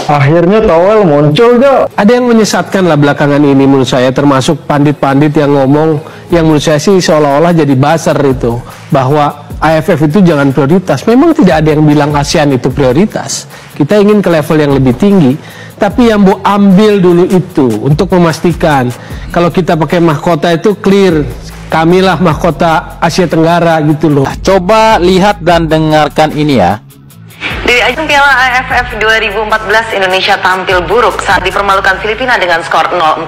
Akhirnya Towel muncul, Jo. Ada yang menyesatkan lah belakangan ini menurut saya, termasuk pandit-pandit yang ngomong, yang menurut saya sih seolah-olah jadi buzzer itu, bahwa AFF itu jangan prioritas. Memang tidak ada yang bilang ASEAN itu prioritas. Kita ingin ke level yang lebih tinggi. Tapi yang mau ambil dulu itu untuk memastikan kalau kita pakai mahkota itu clear. Kamilah mahkota Asia Tenggara gitu loh. Coba lihat dan dengarkan ini ya. Di ajang Piala AFF 2014, Indonesia tampil buruk saat dipermalukan Filipina dengan skor 0-4.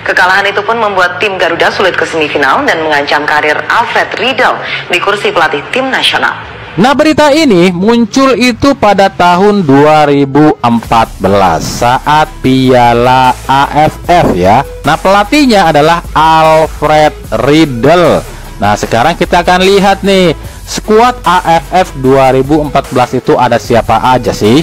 Kekalahan itu pun membuat tim Garuda sulit ke semifinal dan mengancam karir Alfred Riedel di kursi pelatih tim nasional. Nah, berita ini muncul itu pada tahun 2014 saat Piala AFF ya. Nah, pelatihnya adalah Alfred Riedel. Nah, sekarang kita akan lihat nih, skuad AFF 2014 itu ada siapa aja sih?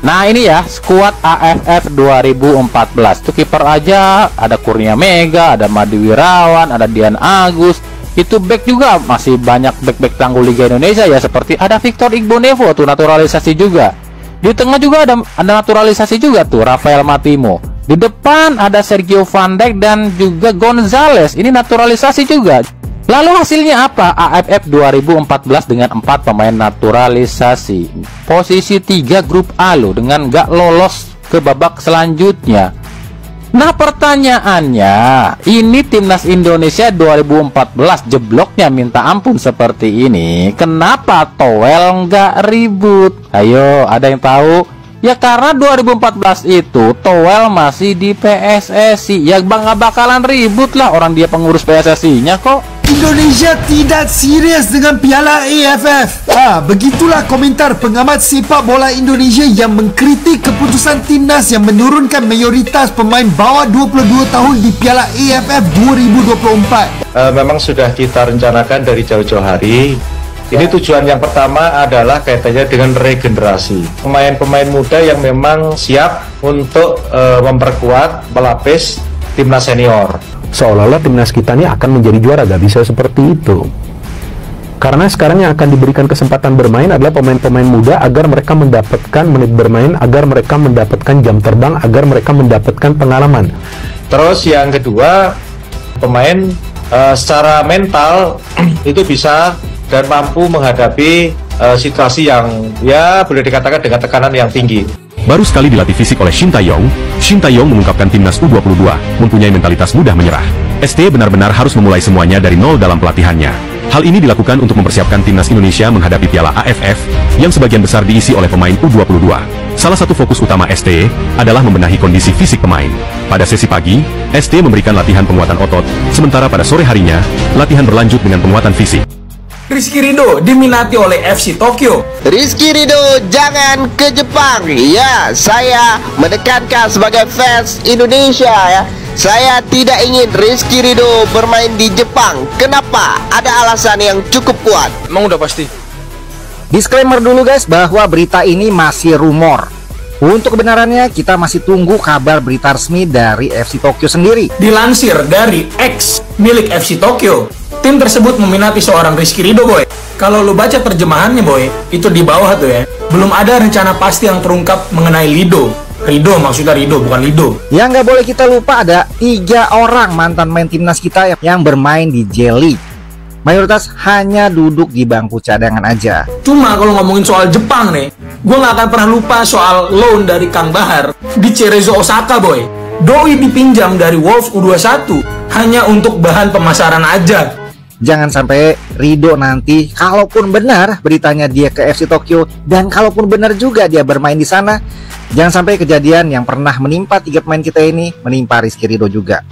Nah, ini ya, skuad AFF 2014. Itu kiper aja ada Kurnia Mega, ada Madi Wirawan, ada Dian Agus. Itu back juga masih banyak back-back tanggul Liga Indonesia ya, seperti ada Victor Igbonevo tuh naturalisasi juga. Di tengah juga ada naturalisasi juga tuh Rafael Matimo. Di depan ada Sergio Van Dijk dan juga Gonzalez. Ini naturalisasi juga. Lalu hasilnya apa? AFF 2014 dengan 4 pemain naturalisasi. Posisi 3 grup A loh, dengan gak lolos ke babak selanjutnya. Nah, pertanyaannya, ini timnas Indonesia 2014 jebloknya minta ampun seperti ini. Kenapa Towel nggak ribut? Ayo, ada yang tahu? Ya karena 2014 itu Towel masih di PSSI. Ya nggak bakalan ribut lah, orang dia pengurus PSSI-nya kok. Indonesia tidak serius dengan Piala AFF. Begitulah komentar pengamat sepak bola Indonesia yang mengkritik keputusan timnas yang menurunkan mayoritas pemain bawah 22 tahun di Piala AFF 2024. Memang sudah kita rencanakan dari jauh-jauh hari. Ini tujuan yang pertama adalah kaitannya dengan regenerasi. Pemain-pemain muda yang memang siap untuk memperkuat, melapis timnas senior. Seolah-olah timnas kita ini akan menjadi juara, gak bisa seperti itu. Karena sekarang yang akan diberikan kesempatan bermain adalah pemain-pemain muda agar mereka mendapatkan menit bermain, agar mereka mendapatkan jam terbang, agar mereka mendapatkan pengalaman. Terus yang kedua, pemain secara mental itu bisa dan mampu menghadapi situasi yang ya boleh dikatakan dengan tekanan yang tinggi. Baru sekali dilatih fisik oleh Shin Tae-yong, Shin Tae-yong mengungkapkan timnas U22 mempunyai mentalitas mudah menyerah. ST benar-benar harus memulai semuanya dari nol dalam pelatihannya. Hal ini dilakukan untuk mempersiapkan timnas Indonesia menghadapi Piala AFF yang sebagian besar diisi oleh pemain U22. Salah satu fokus utama ST adalah membenahi kondisi fisik pemain. Pada sesi pagi, ST memberikan latihan penguatan otot, sementara pada sore harinya, latihan berlanjut dengan penguatan fisik. Rizky Ridho diminati oleh FC Tokyo. Rizky Ridho jangan ke Jepang. Ya, saya menekankan sebagai fans Indonesia ya. Saya tidak ingin Rizky Ridho bermain di Jepang. Kenapa? Ada alasan yang cukup kuat. Emang udah pasti? Disclaimer dulu guys, bahwa berita ini masih rumor. Untuk kebenarannya kita masih tunggu kabar berita resmi dari FC Tokyo sendiri. Dilansir dari X milik FC Tokyo, tim tersebut meminati seorang Rizky Ridho boy. Kalau lu baca terjemahannya boy, itu di bawah tuh ya, belum ada rencana pasti yang terungkap mengenai Lido. Ridho maksudnya Ridho, bukan Lido. Yang nggak boleh kita lupa ada 3 orang mantan main timnas kita yang bermain di J-League. Mayoritas hanya duduk di bangku cadangan aja. Cuma kalau ngomongin soal Jepang nih, gue nggak akan pernah lupa soal loan dari Kang Bahar di Cerezo Osaka boy. Doi dipinjam dari Wolves U21 hanya untuk bahan pemasaran aja. Jangan sampai Ridho nanti, kalaupun benar beritanya dia ke FC Tokyo, dan kalaupun benar juga dia bermain di sana, jangan sampai kejadian yang pernah menimpa 3 pemain kita ini menimpa Rizky Ridho juga.